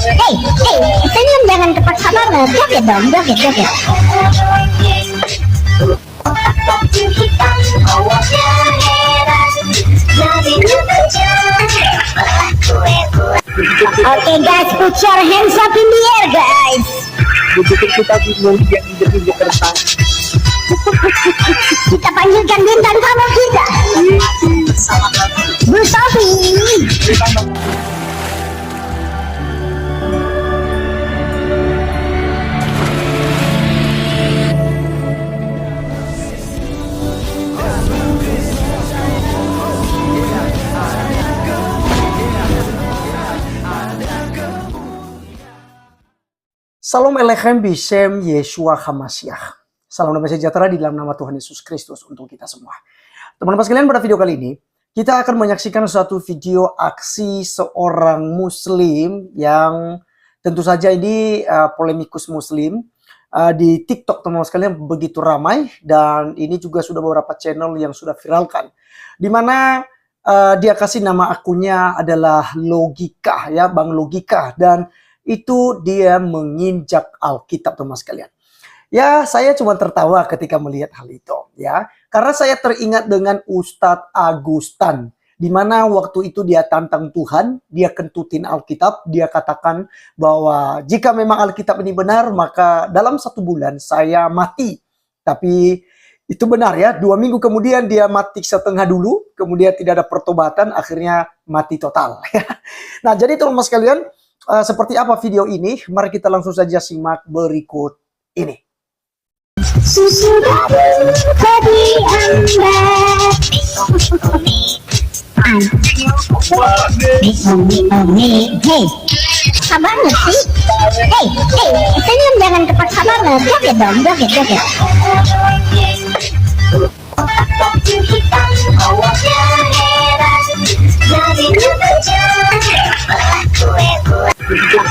Senyum jangan kepaksa banget. Joget dong, joget. Oke guys, put your hands up in the air guys. Kita bingung yang injek kertas. Kita panggilkan bintang tamu kita, Bu Sofi. Salam Elechem Bishem Yeshua HaMashiach. Salam damai sejahtera di dalam nama Tuhan Yesus Kristus untuk kita semua. Teman-teman sekalian, pada video kali ini kita akan menyaksikan suatu video aksi seorang muslim yang tentu saja ini polemikus muslim di TikTok, teman-teman sekalian, begitu ramai, dan ini juga sudah beberapa channel yang sudah viralkan, di mana dia kasih nama akunnya adalah Logika, ya, Bang Logika, dan itu dia menginjak Alkitab, teman sekalian. Ya, saya cuma tertawa ketika melihat hal itu, ya. Karena saya teringat dengan Ustadz Agustan, di mana waktu itu dia tantang Tuhan, dia kentutin Alkitab, dia katakan bahwa jika memang Alkitab ini benar, maka dalam 1 bulan saya mati. Tapi itu benar, ya. 2 minggu kemudian dia mati setengah dulu, kemudian tidak ada pertobatan, akhirnya mati total. Nah, jadi teman-teman sekalian, seperti apa video ini? Mari kita langsung saja simak berikut ini. Susu baru bagi Anda. Hey, kepaksa banget sih. Hey, senyum jangan kepaksa banget. Joget dong, joget.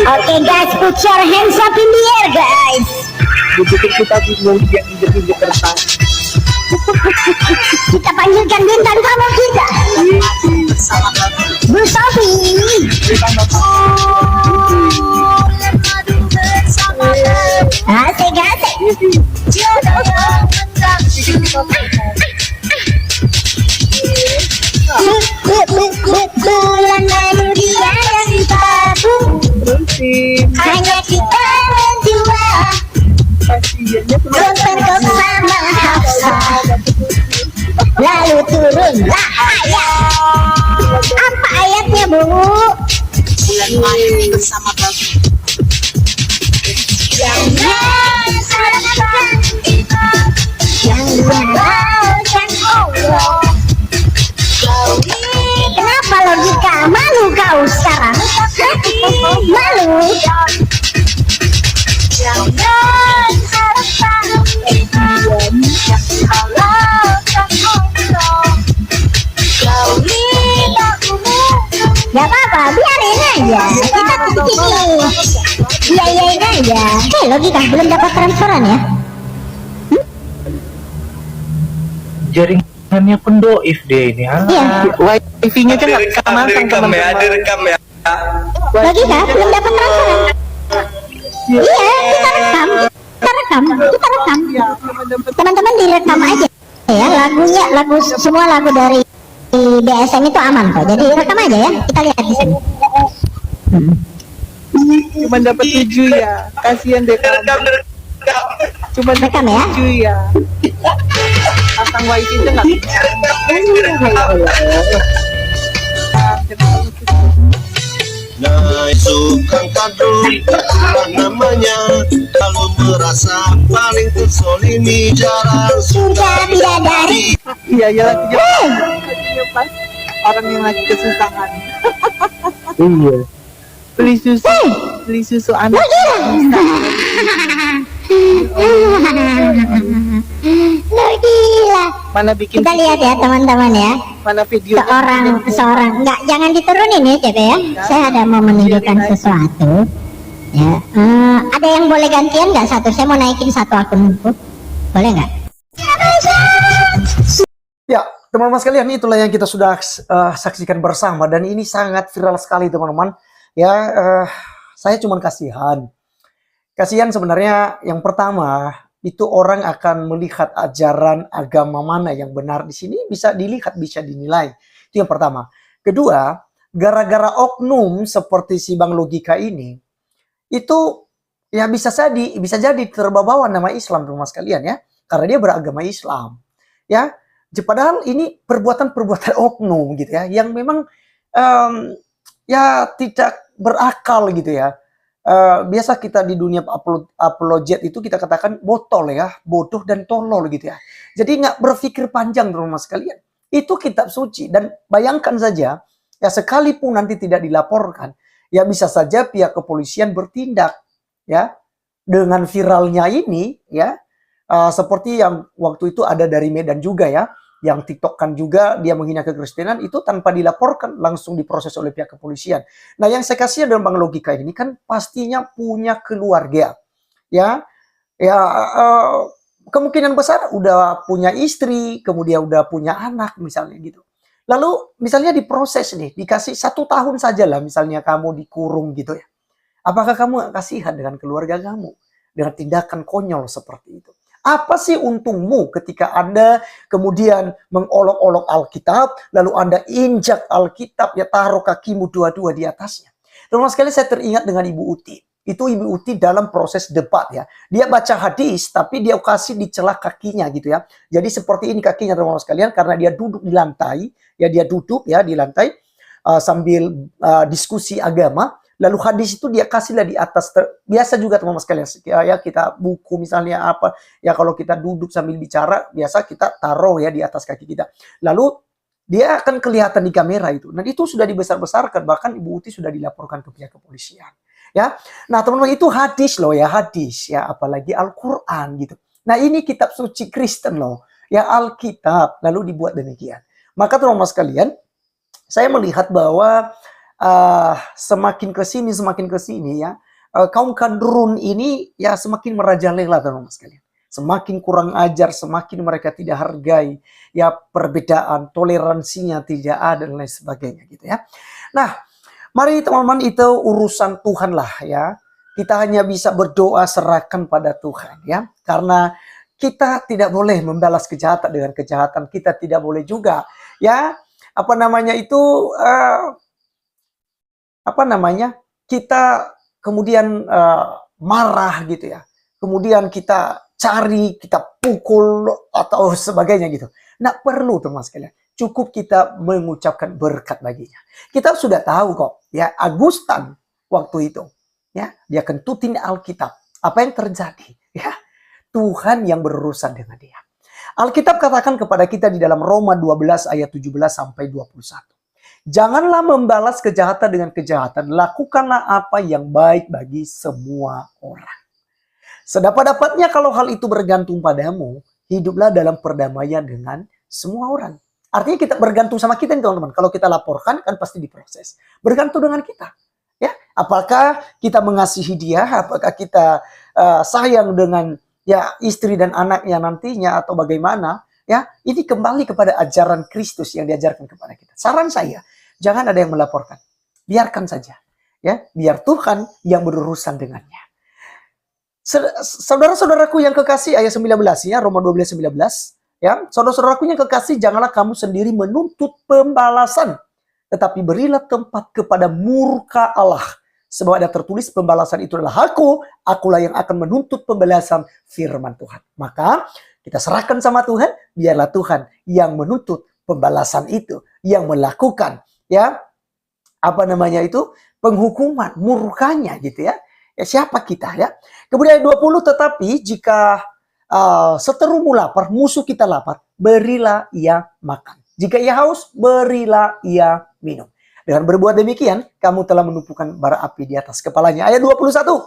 Oke guys, put your hands up in the air guys. Kita bingung yang injek kertas. Kita panggilkan bintang tamu kita, Bu Sofi. Asik. Bulan lalu dia yang babu, hanya kita berdua. Berpergok sama Hafsa, lalu turunlah ayat. Apa ayatnya, Bu? Bulan Madu bersama babu. Jangan salahkan kita, yang dibenarkan Allah. Kenapa Logika? Malu kau sekarang? Malu? Jangan harapkan kita yang dihalalkan Allah. Jauhilah umur. Gak apa-apa, biarin aja. Kita iya aja. Logika belum dapat transferan ya? Jaringannya pendoif deh ini. Iya. Wifi-nya kan nggak bisa masang, teman-teman. Direkam ya. Logika belum dapat transferan. Iya, kita rekam. Teman-teman direkam aja ya, lagu semua lagu dari BSN itu aman kok. Jadi rekam aja ya. Kita lihat di sini. Cuma dapat 7 ya. Kasihan deh kamu. Cuma Rekam ya. 7 ya. Pasang wifi itu nggak bisa. Naisukan kado namanya, kalau merasa paling tersolimi jarang Sudah bidadari. Iya lagunya pas orang yang lagi kesusahan. Iya. Beli susu anak. Gila. Mana bikin Kita lihat ya teman-teman ya. mana video Seorang enggak, jangan diturunin ya Cep ya. Saya ada mau menunjukkan sesuatu. Ya. Ada yang boleh gantian nggak satu? Saya mau naikin satu akunku. Boleh nggak? Ya, teman-teman sekalian, itulah yang kita sudah saksikan bersama, dan ini sangat viral sekali teman-teman. Ya, Saya cuma kasihan. Kasihan sebenarnya yang pertama, itu orang akan melihat ajaran agama mana yang benar di sini bisa dilihat, bisa dinilai. Itu yang pertama. Kedua, gara-gara oknum seperti si Bang Logika ini, itu ya bisa jadi terbawa nama Islam teman sekalian ya. Karena dia beragama Islam. Ya, padahal ini perbuatan-perbuatan oknum gitu ya, yang memang ya tidak berakal gitu ya. Biasa kita di dunia apologet itu kita katakan botol ya, bodoh dan tolol gitu ya. Jadi nggak berpikir panjang teman-teman sekalian. Itu kitab suci dan bayangkan saja ya, sekalipun nanti tidak dilaporkan, ya bisa saja pihak kepolisian bertindak ya dengan viralnya ini ya. Seperti yang waktu itu ada dari Medan juga ya, yang TikTok-kan juga dia menghina kekristenan, itu tanpa dilaporkan langsung diproses oleh pihak kepolisian. Nah, yang saya kasih dalam Bang Logika ini kan pastinya punya keluarga, ya, kemungkinan besar udah punya istri, kemudian udah punya anak misalnya gitu. Lalu misalnya diproses nih, dikasih 1 tahun saja lah misalnya kamu dikurung gitu ya. Apakah kamu kasihan dengan keluarga kamu dengan tindakan konyol seperti itu? Apa sih untungmu ketika Anda kemudian mengolok-olok Alkitab, lalu Anda injak Alkitab, ya taruh kakimu dua-dua di atasnya. Teman-teman sekali, saya teringat dengan Ibu Uti. Itu Ibu Uti dalam proses debat ya. Dia baca hadis, tapi dia kasih di celah kakinya gitu ya. Jadi seperti ini kakinya teman-teman sekalian, karena dia duduk di lantai, ya dia duduk ya di lantai sambil diskusi agama. Lalu hadis itu dia kasihlah di atas. Biasa juga teman-teman sekalian ya, kita buku misalnya apa ya, kalau kita duduk sambil bicara biasa kita taruh ya di atas kaki kita. Lalu dia akan kelihatan di kamera itu. Nah, itu sudah dibesar-besarkan, bahkan Ibu Uti sudah dilaporkan ke pihak kepolisian ya. Nah, teman-teman, itu hadis loh ya, hadis ya, apalagi Al-Qur'an gitu. Nah, ini kitab suci Kristen loh ya, Alkitab, lalu dibuat demikian. Maka teman-teman sekalian, saya melihat bahwa semakin ke sini ya, kaum kadrun ini ya semakin merajalela teman-teman sekalian. Semakin kurang ajar, semakin mereka tidak hargai ya perbedaan, toleransinya tidak ada dan lain sebagainya gitu ya. Nah, mari teman-teman, itu urusan Tuhan lah ya. Kita hanya bisa berdoa serahkan pada Tuhan ya. Karena kita tidak boleh membalas kejahatan dengan kejahatan. Kita tidak boleh juga ya, kita kemudian marah gitu ya. Kemudian kita cari, kita pukul atau sebagainya gitu. Nggak perlu teman sekalian. Cukup kita mengucapkan berkat baginya. Kita sudah tahu kok ya, Agustan waktu itu ya, dia kentutin Alkitab. Apa yang terjadi ya? Tuhan yang berurusan dengan dia. Alkitab katakan kepada kita di dalam Roma 12 ayat 17 sampai 21. Janganlah membalas kejahatan dengan kejahatan, lakukanlah apa yang baik bagi semua orang. Sedapat-dapatnya kalau hal itu bergantung padamu, hiduplah dalam perdamaian dengan semua orang. Artinya kita bergantung sama kita nih teman-teman. Kalau kita laporkan kan pasti diproses. Bergantung dengan kita. Ya, apakah kita mengasihi dia, apakah kita sayang dengan ya istri dan anaknya nantinya atau bagaimana? Ya, ini kembali kepada ajaran Kristus yang diajarkan kepada kita. Saran saya, jangan ada yang melaporkan. Biarkan saja. Ya, biar Tuhan yang berurusan dengannya. Saudara-saudaraku yang kekasih, ayat 19 ya, Roma 12:19. Ya, saudara-saudaraku yang kekasih, janganlah kamu sendiri menuntut pembalasan, tetapi berilah tempat kepada murka Allah. Sebab ada tertulis, pembalasan itu adalah akulah yang akan menuntut pembalasan, firman Tuhan. Maka kita serahkan sama Tuhan, biarlah Tuhan yang menuntut pembalasan itu, yang melakukan ya penghukuman, murkanya gitu ya. Ya siapa kita ya? Kemudian ayat 20, tetapi jika seterumu lapar, musuh kita lapar, berilah ia makan. Jika ia haus, berilah ia minum. Dengan berbuat demikian, kamu telah menumpukan bara api di atas kepalanya. Ayat 21.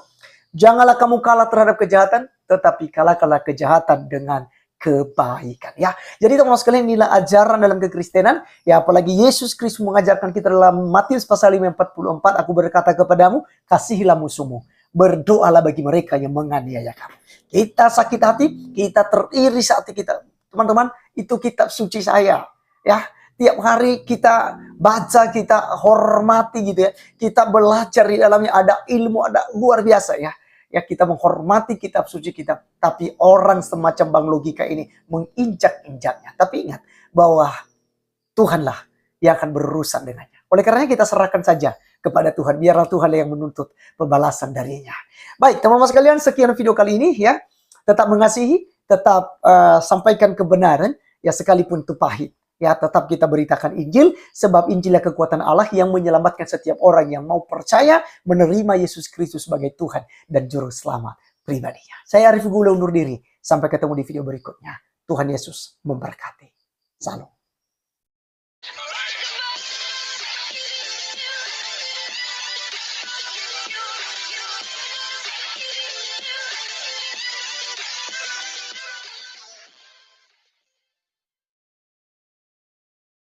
Janganlah kamu kalah terhadap kejahatan, tetapi kalahkanlah kejahatan dengan kebaikan. Ya, jadi teman-teman sekalian, inilah ajaran dalam kekristenan. Ya, apalagi Yesus Kristus mengajarkan kita dalam Matius pasal 5:44, aku berkata kepadamu, kasihilah musuhmu, berdoalah bagi mereka yang menganiaya kamu. Kita sakit hati, kita teriris hati kita. Teman-teman, itu kitab suci saya. Ya, tiap hari kita baca, kita hormati gitu ya. Kita belajar di dalamnya, ada ilmu, ada luar biasa ya. Ya, kita menghormati kitab suci kita. Tapi orang semacam Bang Logika ini menginjak-injaknya. Tapi ingat bahwa Tuhanlah yang akan berurusan dengannya. Oleh karenanya kita serahkan saja kepada Tuhan. Biarlah Tuhan yang menuntut pembalasan darinya. Baik, teman-teman sekalian, sekian video kali ini ya. Tetap mengasihi, tetap sampaikan kebenaran, ya sekalipun itu pahit. Ya, tetap kita beritakan Injil, sebab Injillah kekuatan Allah yang menyelamatkan setiap orang yang mau percaya, menerima Yesus Kristus sebagai Tuhan dan Juru Selamat pribadinya. Saya Arif Gula undur diri. Sampai ketemu di video berikutnya. Tuhan Yesus memberkati. Salam.